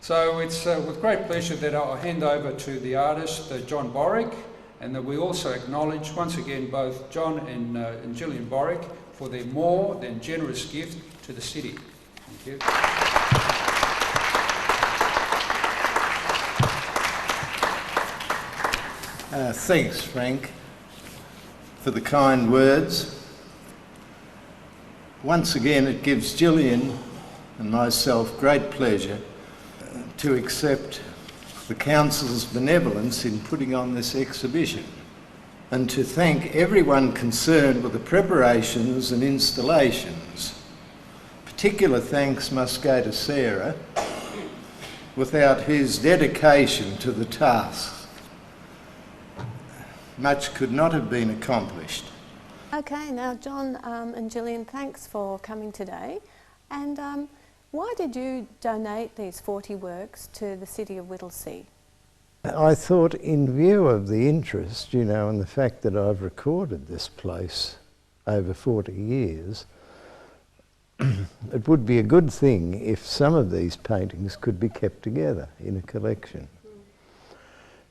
So it's with great pleasure that I'll hand over to the artist, John Borrack, and that we also acknowledge once again both John and Gillian Borrack for their more than generous gift to the city. Thank you. Thanks, Frank, for the kind words. Once again, it gives Gillian and myself great pleasure to accept the Council's benevolence in putting on this exhibition, and to thank everyone concerned with the preparations and installations. Particular thanks must go to Sarah, without whose dedication to the task, much could not have been accomplished. Okay, now John and Gillian, thanks for coming today. And why did you donate these 40 works to the city of Whittlesea? I thought, in view of the interest, you know, and the fact that I've recorded this place over 40 years, it would be a good thing if some of these paintings could be kept together in a collection.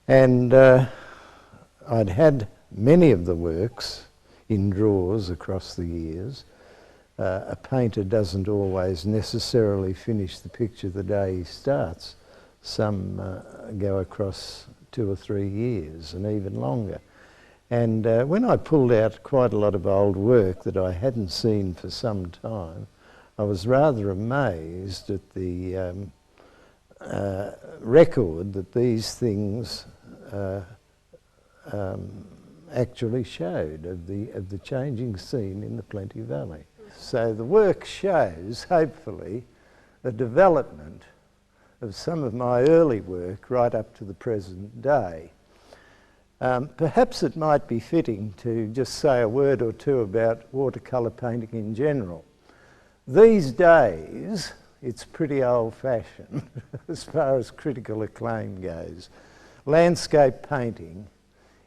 And I'd had many of the works in drawers across the years. A painter doesn't always necessarily finish the picture the day he starts. Some go across 2 or 3 years and even longer. And when I pulled out quite a lot of old work that I hadn't seen for some time, I was rather amazed at the record that these things actually showed of the changing scene in the Plenty Valley. So the work shows, hopefully, the development of some of my early work right up to the present day. Perhaps it might be fitting to just say a word or two about watercolour painting in general. These days, it's pretty old-fashioned as far as critical acclaim goes. Landscape painting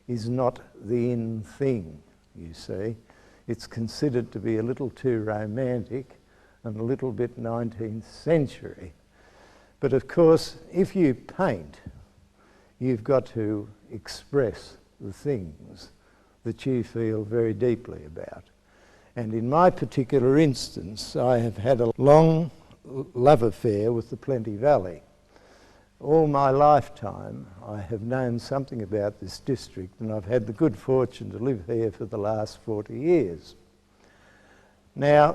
is not the in thing, you see. It's considered to be a little too romantic and a little bit 19th century. But of course, if you paint, you've got to express the things that you feel very deeply about. And in my particular instance, I have had a long love affair with the Plenty Valley. All my lifetime, I have known something about this district, and I've had the good fortune to live here for the last 40 years. Now,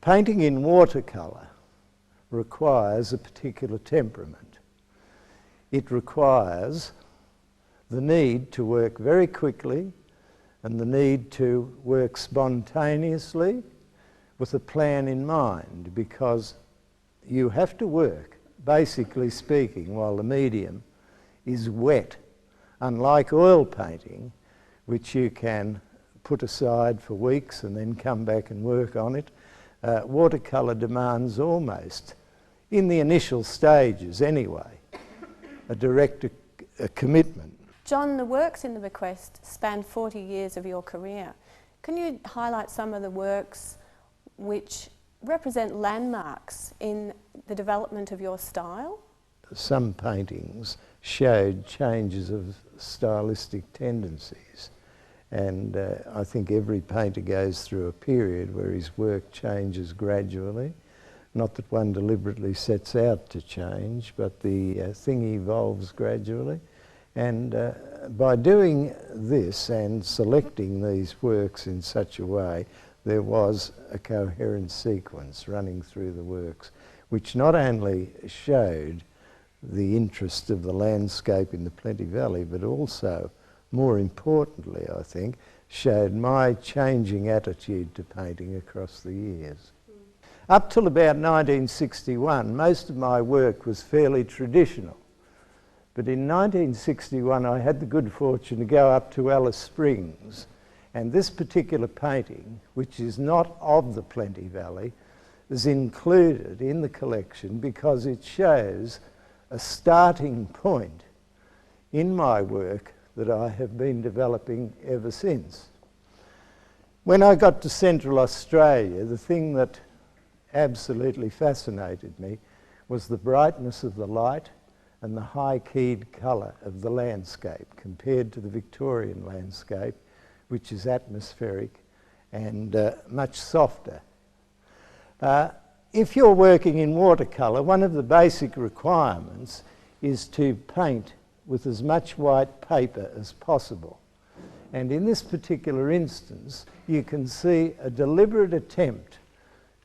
painting in watercolour requires a particular temperament. It requires the need to work very quickly and the need to work spontaneously with a plan in mind, because you have to work, basically speaking, while the medium is wet. Unlike oil painting, which you can put aside for weeks and then come back and work on it, watercolour demands almost, in the initial stages anyway, a direct commitment. John, the works in the Bequest span 40 years of your career. Can you highlight some of the works which represent landmarks in the development of your style? Some paintings showed changes of stylistic tendencies, and I think every painter goes through a period where his work changes gradually. Not that one deliberately sets out to change, but the thing evolves gradually. And by doing this and selecting these works in such a way, there was a coherent sequence running through the works, which not only showed the interest of the landscape in the Plenty Valley, but also, more importantly, I think, showed my changing attitude to painting across the years. Up till about 1961, most of my work was fairly traditional. But in 1961, I had the good fortune to go up to Alice Springs, and this particular painting, which is not of the Plenty Valley, is included in the collection because it shows a starting point in my work that I have been developing ever since. When I got to Central Australia, the thing that absolutely fascinated me was the brightness of the light and the high-keyed colour of the landscape compared to the Victorian landscape, which is atmospheric and much softer. If you're working in watercolour, one of the basic requirements is to paint with as much white paper as possible. And in this particular instance, you can see a deliberate attempt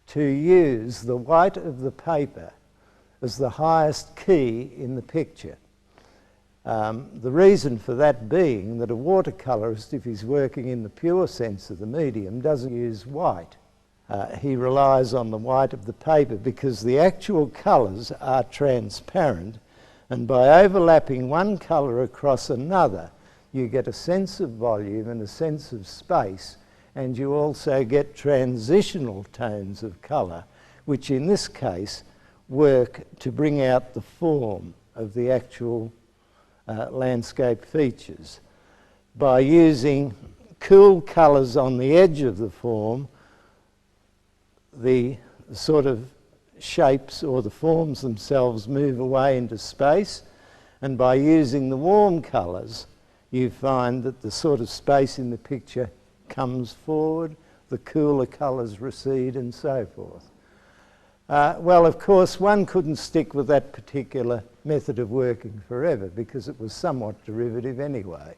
to use the white of the paper as the highest key in the picture. The reason for that being that a watercolourist, if he's working in the pure sense of the medium, doesn't use white. He relies on the white of the paper because the actual colours are transparent, and by overlapping one colour across another, you get a sense of volume and a sense of space, and you also get transitional tones of colour, which in this case work to bring out the form of the actual landscape features. By using cool colours on the edge of the form, the sort of shapes or the forms themselves move away into space, and by using the warm colours, you find that the sort of space in the picture comes forward, the cooler colours recede, and so forth. Well, of course, one couldn't stick with that particular method of working forever because it was somewhat derivative anyway,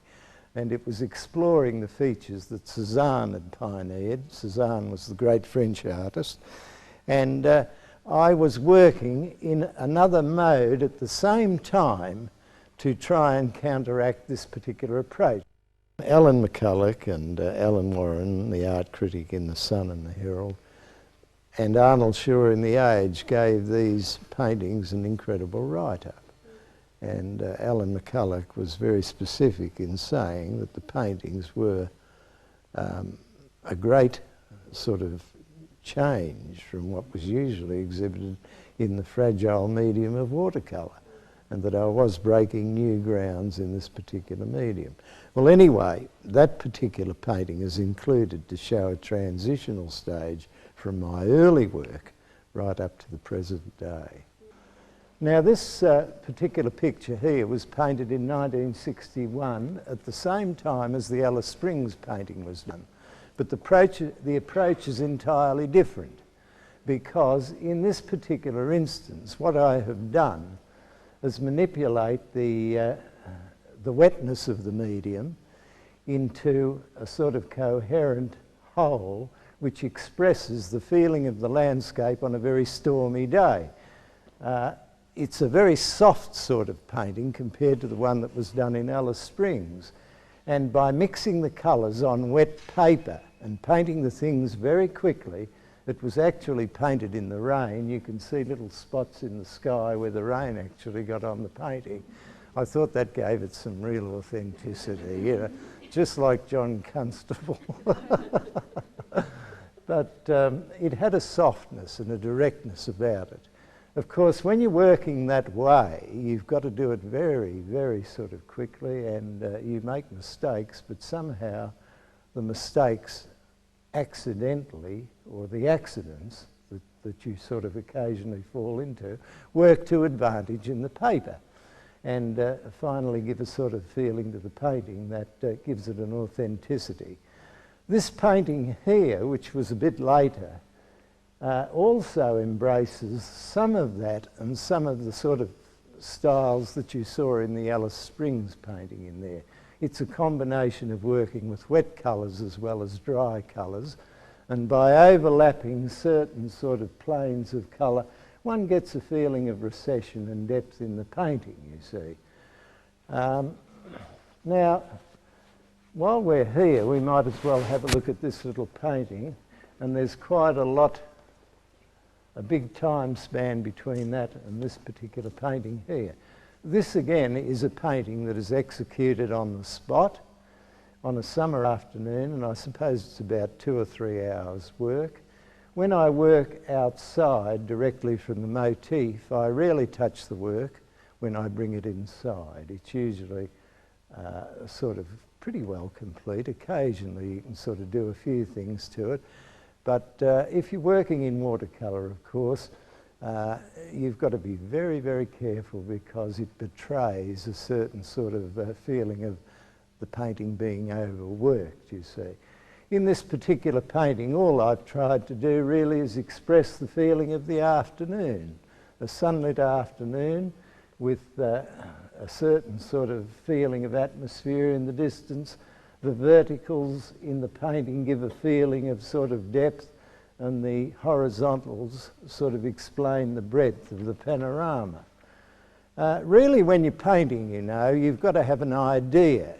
and it was exploring the features that Cézanne had pioneered. Cézanne was the great French artist, and I was working in another mode at the same time to try and counteract this particular approach. Alan McCulloch and Alan Warren, the art critic in The Sun and the Herald, and Arnold Shaw in The Age gave these paintings an incredible write-up. And Alan McCulloch was very specific in saying that the paintings were a great sort of change from what was usually exhibited in the fragile medium of watercolour, and that I was breaking new grounds in this particular medium. Well, anyway, that particular painting is included to show a transitional stage from my early work right up to the present day. Now, this particular picture here was painted in 1961 at the same time as the Alice Springs painting was done. But the approach is entirely different, because in this particular instance, what I have done is manipulate the wetness of the medium into a sort of coherent whole which expresses the feeling of the landscape on a very stormy day. It's a very soft sort of painting compared to the one that was done in Alice Springs. And by mixing the colours on wet paper and painting the things very quickly, it was actually painted in the rain. You can see little spots in the sky where the rain actually got on the painting. I thought that gave it some real authenticity, you know, just like John Constable. But it had a softness and a directness about it. Of course, when you're working that way, you've got to do it very, very sort of quickly, and you make mistakes, but somehow the mistakes accidentally, or the accidents that you sort of occasionally fall into, work to advantage in the paper, and finally give a sort of feeling to the painting that gives it an authenticity. This painting here, which was a bit later, also embraces some of that and some of the sort of styles that you saw in the Alice Springs painting in there. It's a combination of working with wet colours as well as dry colours, and by overlapping certain sort of planes of colour, one gets a feeling of recession and depth in the painting, you see. Now, while we're here, we might as well have a look at this little painting, and there's quite a big time span between that and this particular painting here. This again is a painting that is executed on the spot on a summer afternoon, and I suppose it's about 2 or 3 hours work. When I work outside directly from the motif, I rarely touch the work when I bring it inside. It's usually sort of pretty well complete. Occasionally you can sort of do a few things to it. But if you're working in watercolour, of course, you've got to be very, very careful because it betrays a certain sort of feeling of the painting being overworked, you see. In this particular painting, all I've tried to do really is express the feeling of the afternoon, a sunlit afternoon with a certain sort of feeling of atmosphere in the distance. The verticals in the painting give a feeling of sort of depth, and the horizontals sort of explain the breadth of the panorama. Really, when you're painting, you know, you've got to have an idea.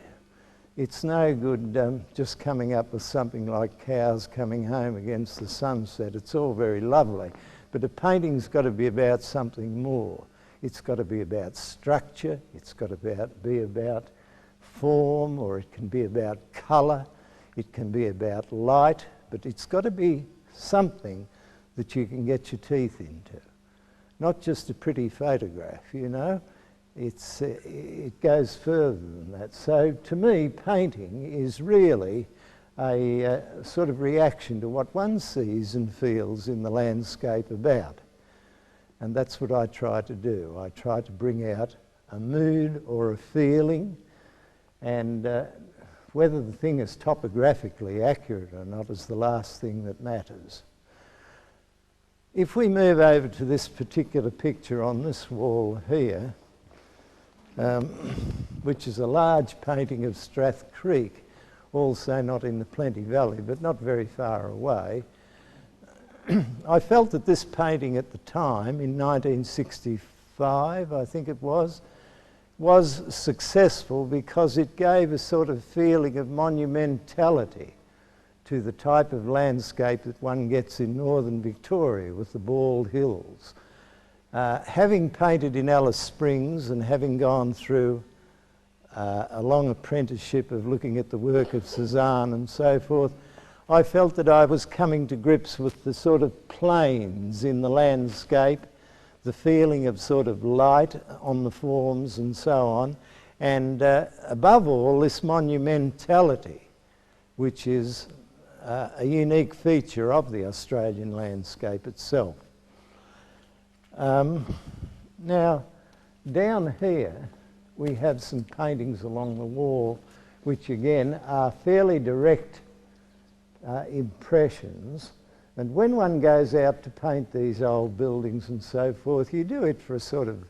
It's no good just coming up with something like cows coming home against the sunset. It's all very lovely, but a painting's got to be about something more. It's got to be about structure, it's got to be about form, or it can be about colour, it can be about light, but it's got to be something that you can get your teeth into. Not just a pretty photograph, you know. It goes further than that. So to me, painting is really a sort of reaction to what one sees and feels in the landscape about. And that's what I try to do. I try to bring out a mood or a feeling, and whether the thing is topographically accurate or not is the last thing that matters. If we move over to this particular picture on this wall here, which is a large painting of Strath Creek, also not in the Plenty Valley, but not very far away. I felt that this painting at the time, in 1965, I think it was successful because it gave a sort of feeling of monumentality to the type of landscape that one gets in northern Victoria with the bald hills. Having painted in Alice Springs and having gone through a long apprenticeship of looking at the work of Cézanne and so forth, I felt that I was coming to grips with the sort of planes in the landscape, the feeling of sort of light on the forms and so on, and above all, this monumentality, which is a unique feature of the Australian landscape itself. Now, down here we have some paintings along the wall which again are fairly direct impressions, and when one goes out to paint these old buildings and so forth, you do it for a sort of,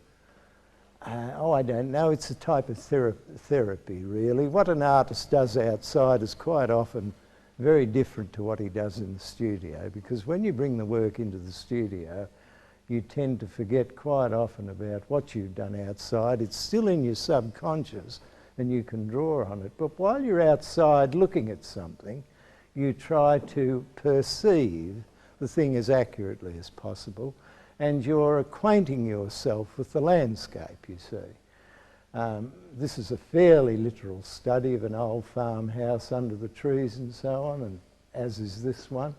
I don't know, it's a type of therapy really. What an artist does outside is quite often very different to what he does in the studio, because when you bring the work into the studio, you tend to forget quite often about what you've done outside. It's still in your subconscious and you can draw on it. But while you're outside looking at something, you try to perceive the thing as accurately as possible, and you're acquainting yourself with the landscape, you see. This is a fairly literal study of an old farmhouse under the trees and so on, and as is this one.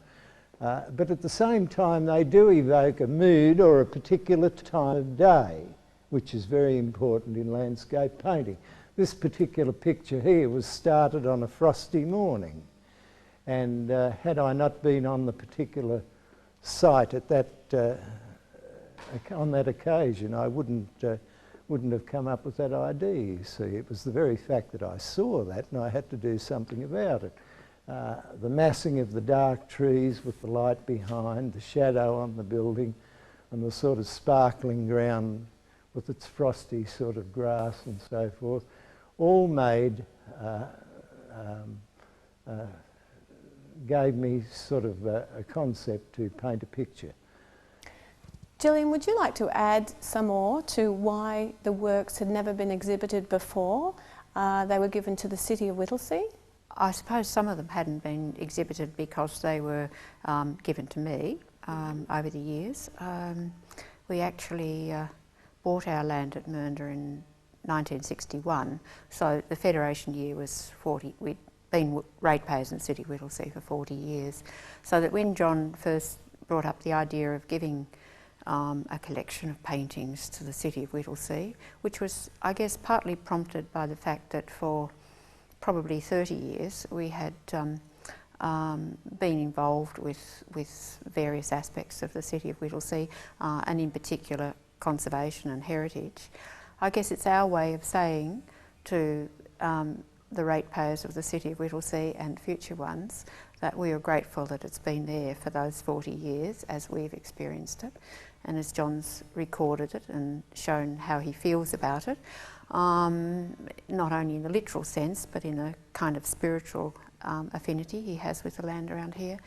But at the same time, they do evoke a mood or a particular time of day, which is very important in landscape painting. This particular picture here was started on a frosty morning, and had I not been on the particular site at that on that occasion, I wouldn't have come up with that idea, you see. It was the very fact that I saw that and I had to do something about it. The massing of the dark trees with the light behind, the shadow on the building, and the sort of sparkling ground with its frosty sort of grass and so forth, all made, gave me sort of a concept to paint a picture. Gillian, would you like to add some more to why the works had never been exhibited before? They were given to the city of Whittlesea? I suppose some of them hadn't been exhibited because they were given to me over the years. We actually bought our land at Mernda in 1961, so the Federation year was 40. We'd been ratepayers in the city of Whittlesea for 40 years. So that when John first brought up the idea of giving a collection of paintings to the city of Whittlesea, which was, I guess, partly prompted by the fact that for probably 30 years we had been involved with various aspects of the city of Whittlesea, and in particular conservation and heritage. I guess it's our way of saying to the ratepayers of the city of Whittlesea and future ones that we are grateful that it's been there for those 40 years as we've experienced it, and as John's recorded it and shown how he feels about it, not only in the literal sense but in a kind of spiritual affinity he has with the land around here.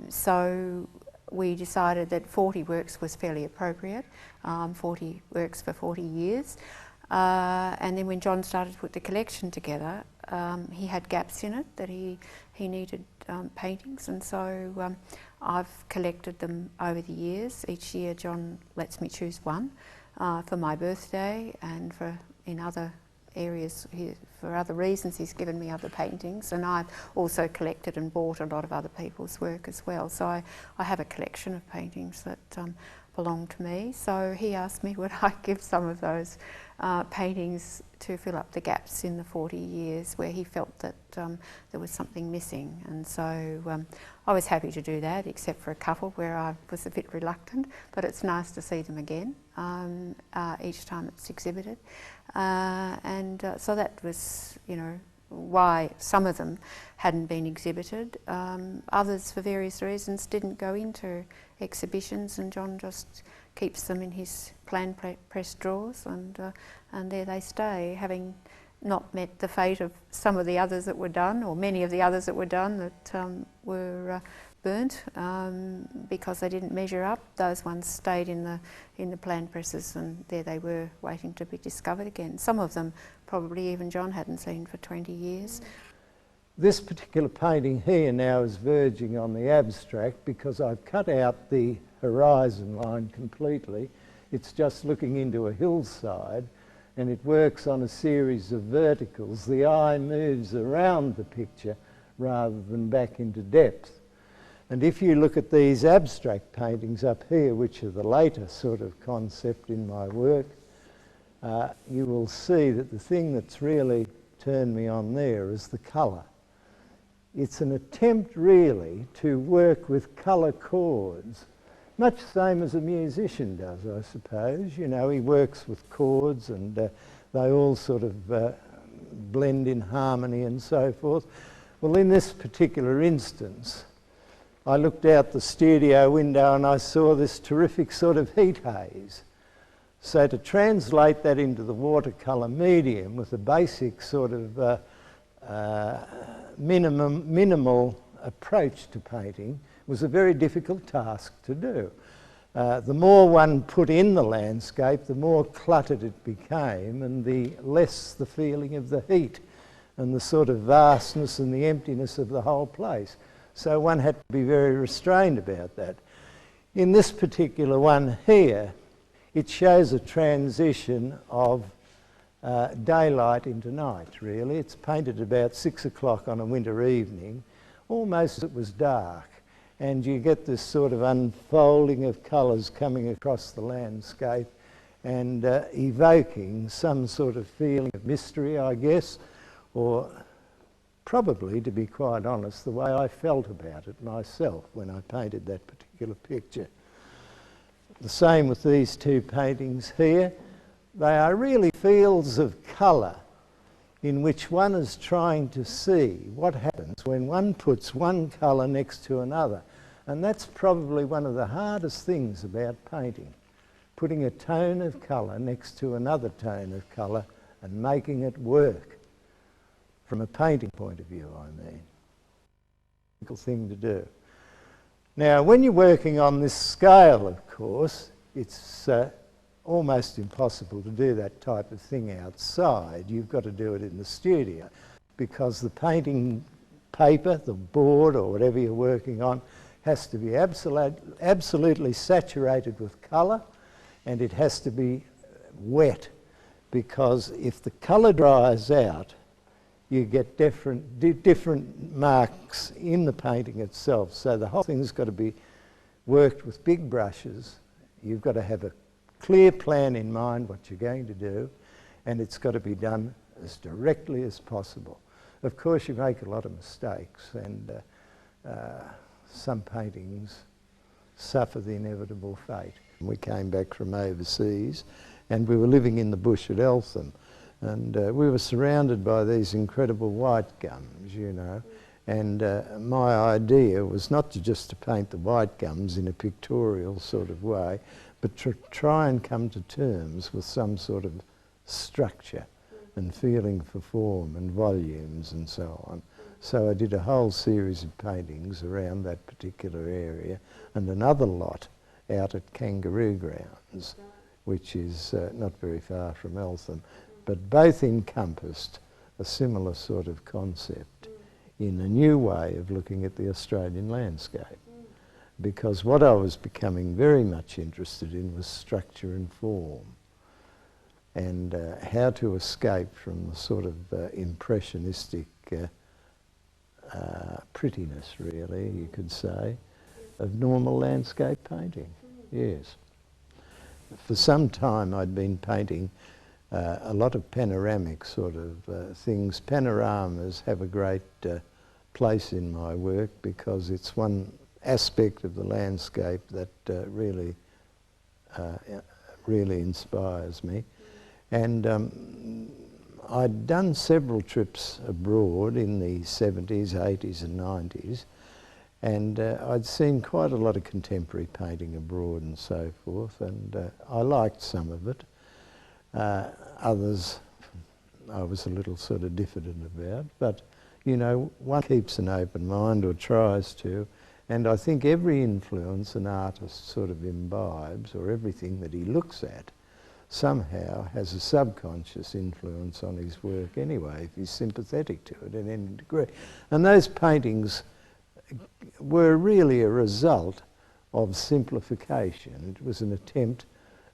So we decided that 40 works was fairly appropriate, 40 works for 40 years. And then when John started to put the collection together, he had gaps in it that he needed paintings, and so I've collected them over the years. Each year John lets me choose one for my birthday, and in other areas, for other reasons, he's given me other paintings, and I've also collected and bought a lot of other people's work as well. So I have a collection of paintings that belong to me. So he asked me would I give some of those paintings to fill up the gaps in the 40 years where he felt that there was something missing, and so I was happy to do that, except for a couple where I was a bit reluctant, but it's nice to see them again each time it's exhibited, and so that was, you know, why some of them hadn't been exhibited. Others, for various reasons, didn't go into exhibitions, and John just keeps them in his plan press drawers, and there they stay, having not met the fate of some of the others that were done, or many of the others that were done that were burnt because they didn't measure up. Those ones stayed in the plan presses, and there they were, waiting to be discovered again. Some of them probably even John hadn't seen for 20 years. This particular painting here now is verging on the abstract because I've cut out the horizon line completely. It's just looking into a hillside, and it works on a series of verticals. The eye moves around the picture rather than back into depth. And if you look at these abstract paintings up here, which are the later sort of concept in my work, you will see that the thing that's really turned me on there is the colour. It's an attempt really to work with colour chords, much the same as a musician does, I suppose. You know, he works with chords, and they all sort of blend in harmony and so forth. Well, in this particular instance, I looked out the studio window and I saw this terrific sort of heat haze. So to translate that into the watercolour medium with a basic sort of minimal approach to painting was a very difficult task to do. The more one put in the landscape, the more cluttered it became, and the less the feeling of the heat and the sort of vastness and the emptiness of the whole place. So one had to be very restrained about that. In this particular one here, it shows a transition of daylight into night, really. It's painted about 6 o'clock on a winter evening, almost as it was dark, and you get this sort of unfolding of colours coming across the landscape and evoking some sort of feeling of mystery, I guess, or probably, to be quite honest, the way I felt about it myself when I painted that particular picture. The same with these two paintings here. They are really fields of colour in which one is trying to see what happens when one puts one colour next to another. And that's probably one of the hardest things about painting, putting a tone of colour next to another tone of colour and making it work. From a painting point of view, I mean. Difficult thing to do. Now, when you're working on this scale, of course, it's almost impossible to do that type of thing outside. You've got to do it in the studio because the painting paper, the board or whatever you're working on, has to be absolutely saturated with colour, and it has to be wet, because if the colour dries out, you get different marks in the painting itself. So the whole thing's got to be worked with big brushes. You've got to have a clear plan in mind what you're going to do, and it's got to be done as directly as possible. of course you make a lot of mistakes, and some paintings suffer the inevitable fate. We came back from overseas and we were living in the bush at Eltham, and we were surrounded by these incredible white gums, you know, and my idea was not just to paint the white gums in a pictorial sort of way, but to try and come to terms with some sort of structure and feeling for form and volumes and so on. So I did a whole series of paintings around that particular area, and another lot out at Kangaroo Grounds, which is not very far from Eltham, but both encompassed a similar sort of concept in a new way of looking at the Australian landscape. Because what I was becoming very much interested in was structure and form, and how to escape from the sort of impressionistic prettiness, really, you could say, of normal landscape painting. Yes. For some time I'd been painting a lot of panoramic sort of things. Panoramas have a great place in my work because it's one aspect of the landscape that really inspires me. And I'd done several trips abroad in the 70s, 80s and 90s, and I'd seen quite a lot of contemporary painting abroad and so forth, and I liked some of it. Others I was a little sort of diffident about, but you know, one keeps an open mind, or tries to, and I think every influence an artist sort of imbibes, or everything that he looks at, somehow has a subconscious influence on his work anyway, if he's sympathetic to it in any degree. And those paintings were really a result of simplification. It was an attempt,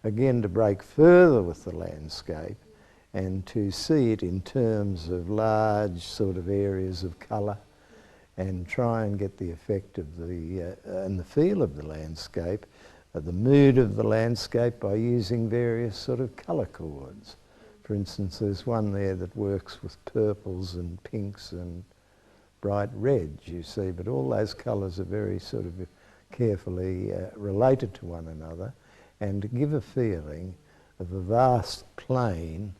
again, to break further with the landscape and to see it in terms of large sort of areas of colour, and try and get the effect of the and the feel of the landscape, the mood of the landscape, by using various sort of colour chords. For instance, there's one there that works with purples and pinks and bright reds, you see, but all those colours are very sort of carefully related to one another, and to give a feeling of a vast plain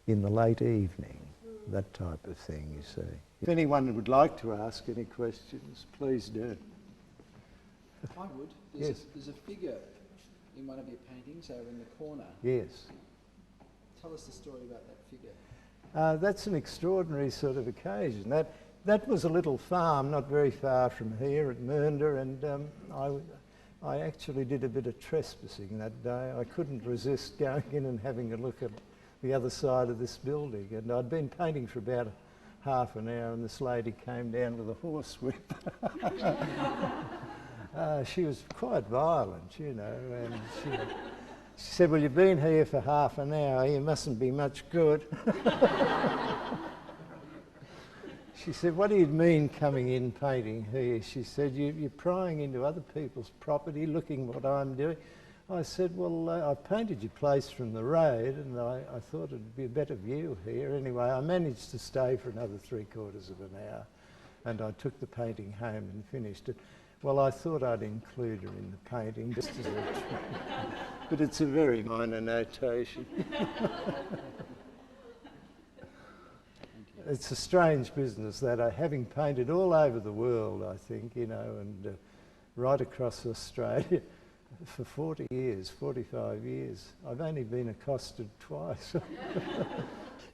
in the late evening, that type of thing, you see. If anyone would like to ask any questions, please do. I would. There's a figure in one of your paintings over in the corner. Yes. Tell us the story about that figure. That's an extraordinary sort of occasion. That was a little farm not very far from here at Mernda, and I actually did a bit of trespassing that day. I couldn't resist going in and having a look at the other side of this building, and I'd been painting for about half an hour, and this lady came down with a horsewhip. She was quite violent, you know, and she said, "Well, you've been here for half an hour, you mustn't be much good." She said, "What do you mean coming in painting here?" She said, "You're prying into other people's property, looking what I'm doing." I said, "Well, I painted your place from the road, and I thought it'd be a better view here." Anyway, I managed to stay for another 3/4 of an hour, and I took the painting home and finished it. Well, I thought I'd include her in the painting, just as a but it's a very minor notation. It's a strange business that, having painted all over the world, I think, you know, and right across Australia for 40 years, 45 years, I've only been accosted twice.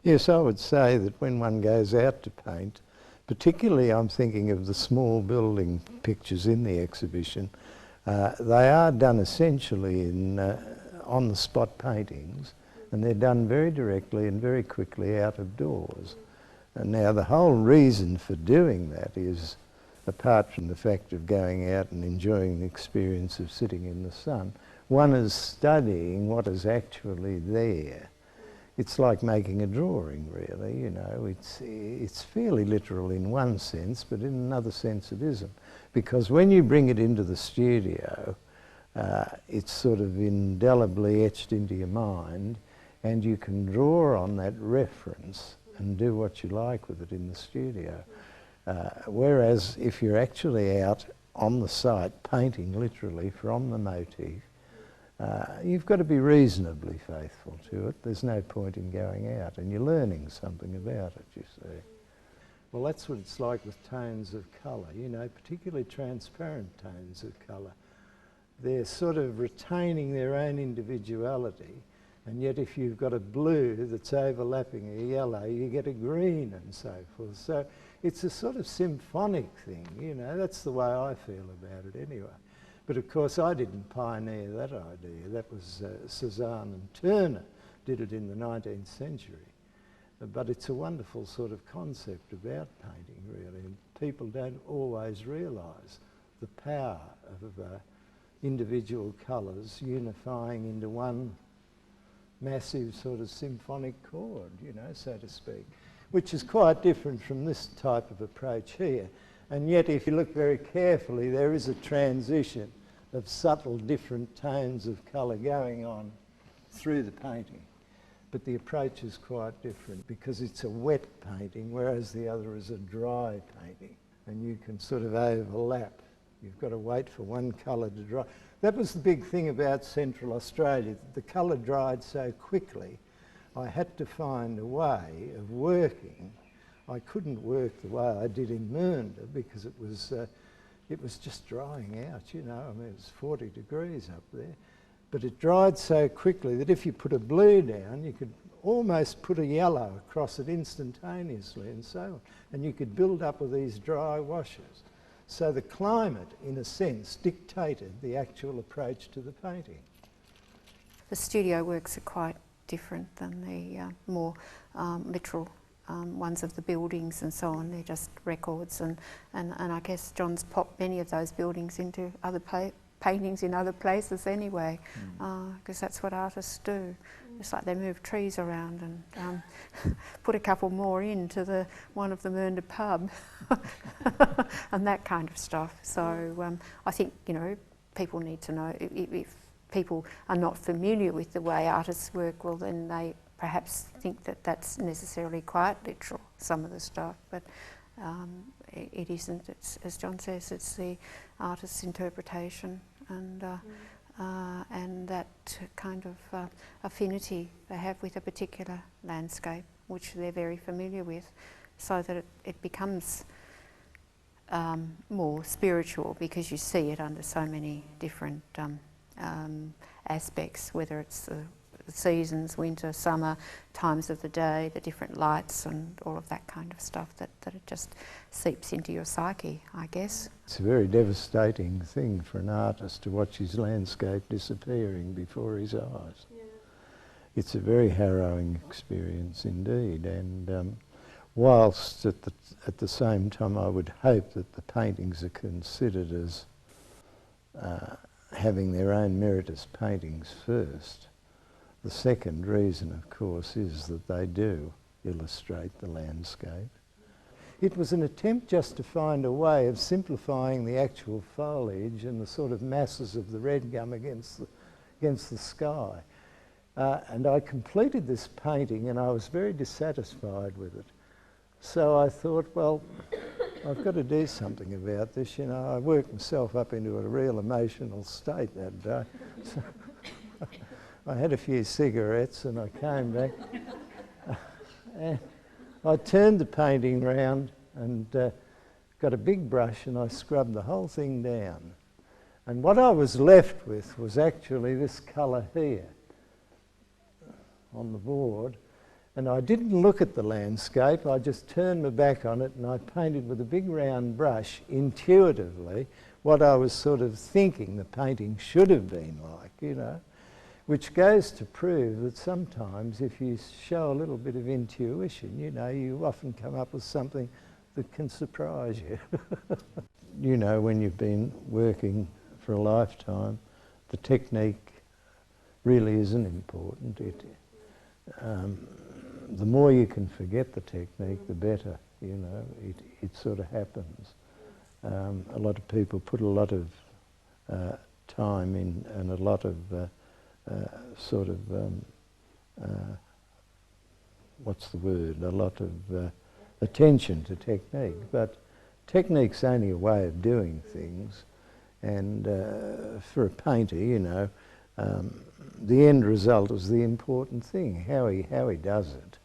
Yes, I would say that when one goes out to paint, particularly I'm thinking of the small building pictures in the exhibition, they are done essentially in on-the-spot paintings, and they're done very directly and very quickly out of doors. And now the whole reason for doing that is, apart from the fact of going out and enjoying the experience of sitting in the sun, one is studying what is actually there. It's like making a drawing, really, you know. It's fairly literal in one sense, but in another sense it isn't. Because when you bring it into the studio, it's sort of indelibly etched into your mind, and you can draw on that reference and do what you like with it in the studio. Whereas if you're actually out on the site painting literally from the motif, you've got to be reasonably faithful to it. There's no point in going out, and you're learning something about it, you see. Well, that's what it's like with tones of colour, you know, particularly transparent tones of colour. They're sort of retaining their own individuality, and yet if you've got a blue that's overlapping a yellow, you get a green and so forth. So it's a sort of symphonic thing, you know, that's the way I feel about it anyway. But of course I didn't pioneer that idea. That was Cézanne and Turner did it in the 19th century. But it's a wonderful sort of concept about painting, really. And people don't always realise the power of individual colours unifying into one massive sort of symphonic chord, you know, so to speak, which is quite different from this type of approach here. And yet, if you look very carefully, there is a transition of subtle different tones of colour going on through the painting. But the approach is quite different because it's a wet painting, whereas the other is a dry painting. And you can sort of overlap. You've got to wait for one colour to dry. That was the big thing about Central Australia. The colour dried so quickly, I had to find a way of working. I couldn't work the way I did in Mernda because it was just drying out, you know. I mean, it was 40 degrees up there. But it dried so quickly that if you put a blue down, you could almost put a yellow across it instantaneously and so on. And you could build up with these dry washes. So the climate, in a sense, dictated the actual approach to the painting. The studio works are quite different than the more literal ones of the buildings and so on. They're just records, and I guess John's popped many of those buildings into other paintings in other places anyway, because that's what artists do. It's like they move trees around and put a couple more into one of the Mernda pub and that kind of stuff. So I think, you know, people need to know, if people are not familiar with the way artists work, well then they perhaps think that that's necessarily quite literal, some of the stuff, but it isn't. It's, as John says, it's the artist's interpretation and that kind of affinity they have with a particular landscape, which they're very familiar with, so that it becomes more spiritual because you see it under so many different aspects, whether it's the seasons, winter, summer, times of the day, the different lights and all of that kind of stuff, that it just seeps into your psyche, I guess. It's a very devastating thing for an artist to watch his landscape disappearing before his eyes. Yeah. It's a very harrowing experience indeed, and whilst at the same time I would hope that the paintings are considered as having their own merit as paintings first. The second reason, of course, is that they do illustrate the landscape. It was an attempt just to find a way of simplifying the actual foliage and the sort of masses of the red gum against the sky. And I completed this painting and I was very dissatisfied with it. So I thought, well, I've got to do something about this. You know, I worked myself up into a real emotional state that day. So I had a few cigarettes and I came back. And I turned the painting round and got a big brush and I scrubbed the whole thing down. And what I was left with was actually this colour here on the board. And I didn't look at the landscape, I just turned my back on it and I painted with a big round brush intuitively what I was sort of thinking the painting should have been like, you know. Which goes to prove that sometimes if you show a little bit of intuition, you know, you often come up with something that can surprise you. You know, when you've been working for a lifetime, the technique really isn't important. The more you can forget the technique, the better, you know, it sort of happens. A lot of people put a lot of time in and a lot of what's the word, a lot of attention to technique, but technique's only a way of doing things, and for a painter, you know, the end result is the important thing. How he does it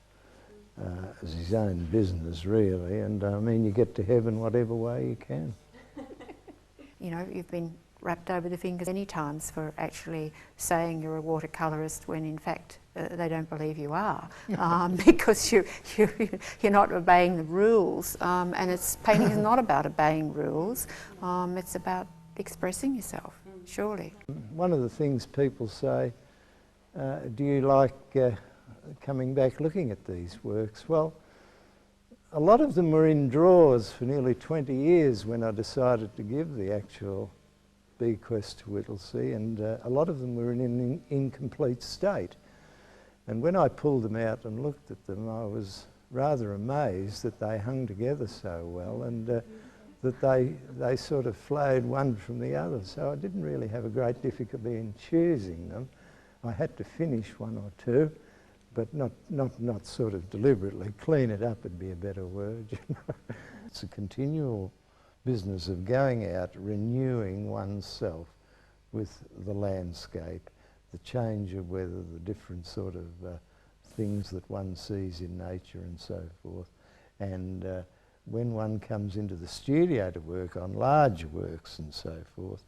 is his own business, really, and I mean, you get to heaven whatever way you can. You know, you've been wrapped over the fingers many times for actually saying you're a watercolourist when in fact they don't believe you are, because you're not obeying the rules, and painting is not about obeying rules, it's about expressing yourself, surely. One of the things people say, do you like coming back looking at these works? Well, a lot of them were in drawers for nearly 20 years when I decided to give the actual Bequest to Whittlesea, and a lot of them were in an incomplete state. And when I pulled them out and looked at them, I was rather amazed that they hung together so well, and that they sort of flowed one from the other. So I didn't really have a great difficulty in choosing them. I had to finish one or two, but not sort of deliberately. Clean it up would be a better word, you know. It's a continual business of going out, renewing oneself with the landscape, the change of weather, the different sort of things that one sees in nature and so forth. And when one comes into the studio to work on larger works and so forth,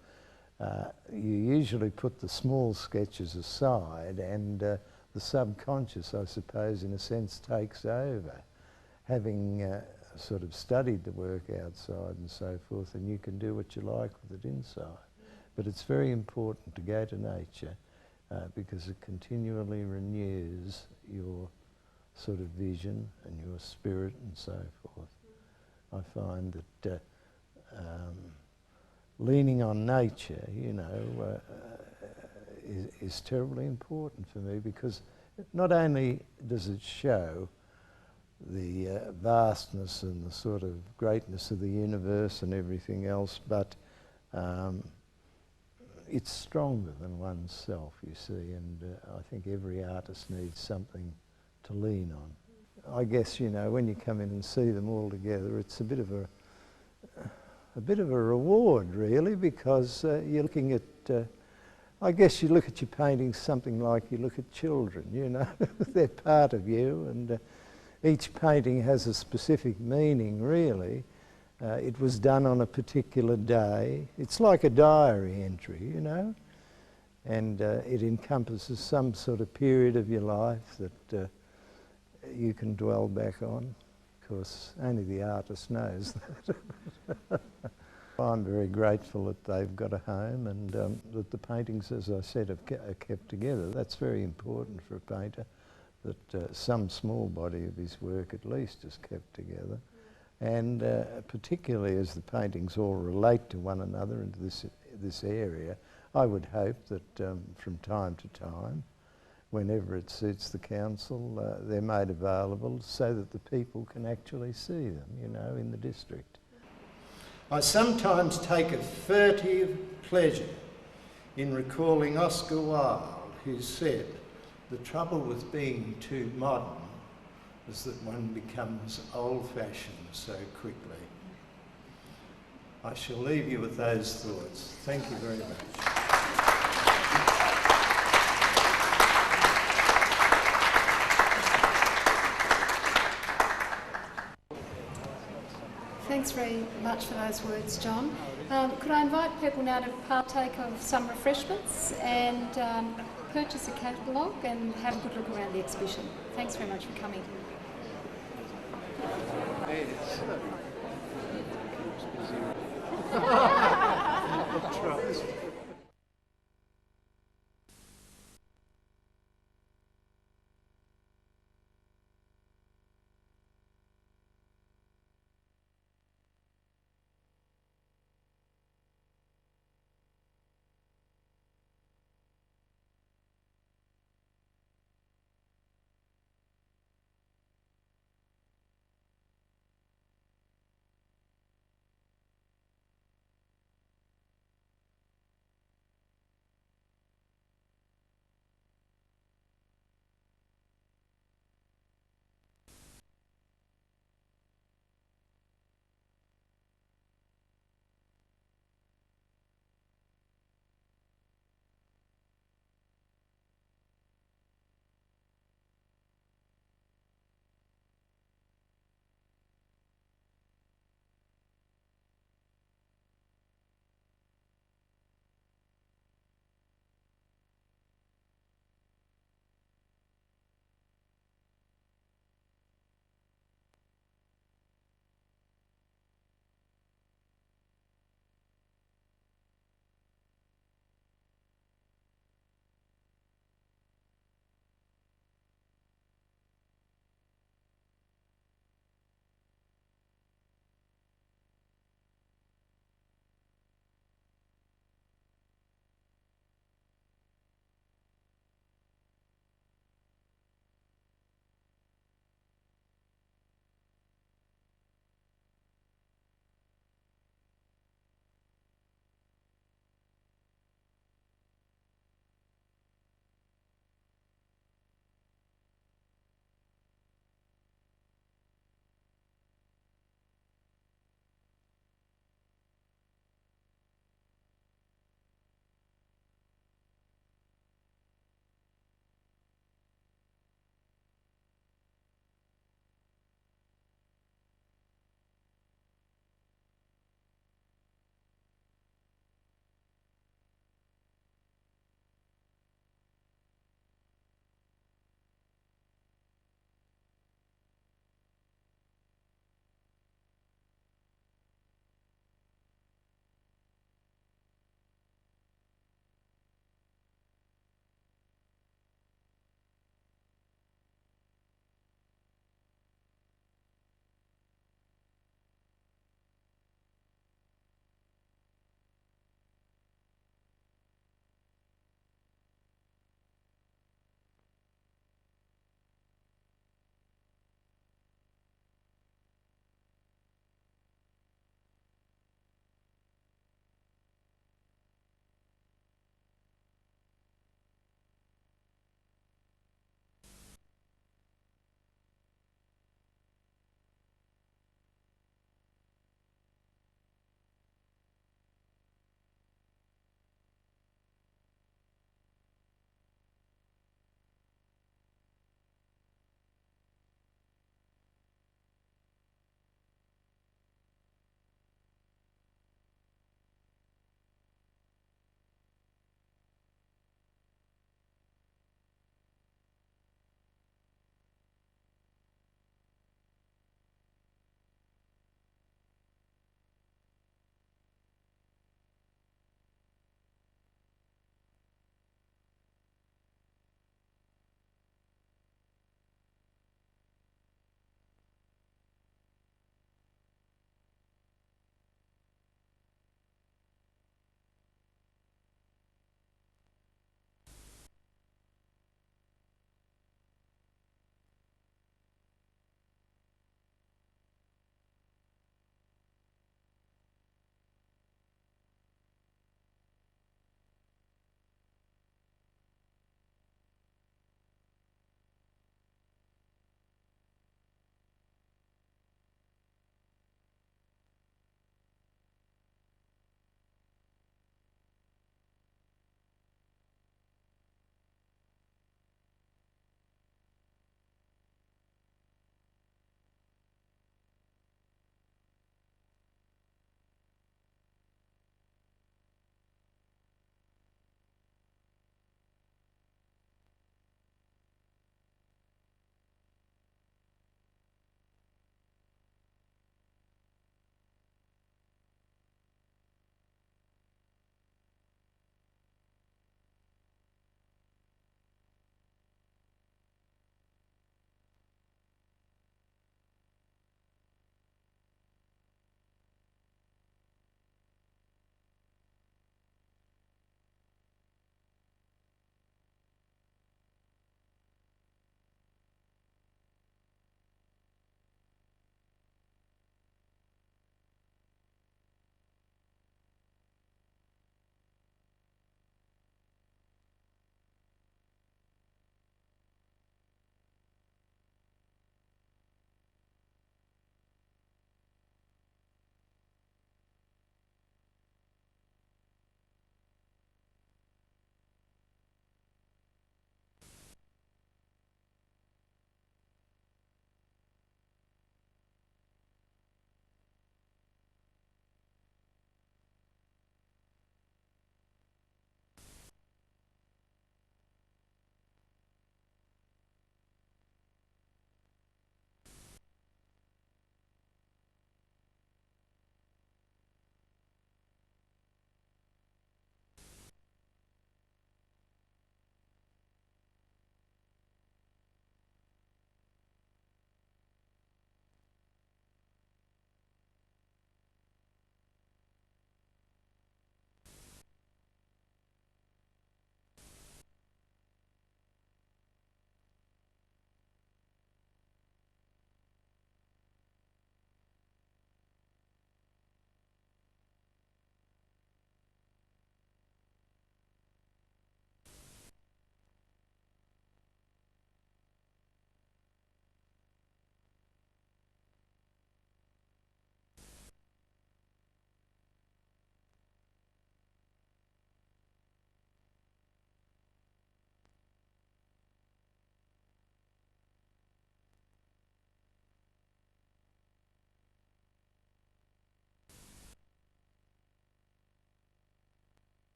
you usually put the small sketches aside, and the subconscious, I suppose, in a sense takes over, having sort of studied the work outside and so forth, and you can do what you like with it inside. But it's very important to go to nature because it continually renews your sort of vision and your spirit and so forth. I find that leaning on nature, you know, is terribly important for me, because not only does it show the vastness and the sort of greatness of the universe and everything else, but it's stronger than oneself, you see, and I think every artist needs something to lean on. I guess, you know, when you come in and see them all together, it's a bit of a reward, really, because you're looking at, I guess you look at your paintings something like you look at children, you know. They're part of you, and each painting has a specific meaning, really. It was done on a particular day. It's like a diary entry, you know, and it encompasses some sort of period of your life that you can dwell back on. Of course, only the artist knows that. I'm very grateful that they've got a home, and that the paintings, as I said, are kept together. That's very important for a painter, that some small body of his work at least is kept together. And particularly as the paintings all relate to one another into this area, I would hope that from time to time, whenever it suits the council, they're made available so that the people can actually see them, you know, in the district. I sometimes take a furtive pleasure in recalling Oscar Wilde, who said, "The trouble with being too modern is that one becomes old-fashioned so quickly." I shall leave you with those thoughts. Thank you very much. Thanks very much for those words, John. Could I invite people now to partake of some refreshments and purchase a catalogue and have a good look around the exhibition. Thanks very much for coming. Yes.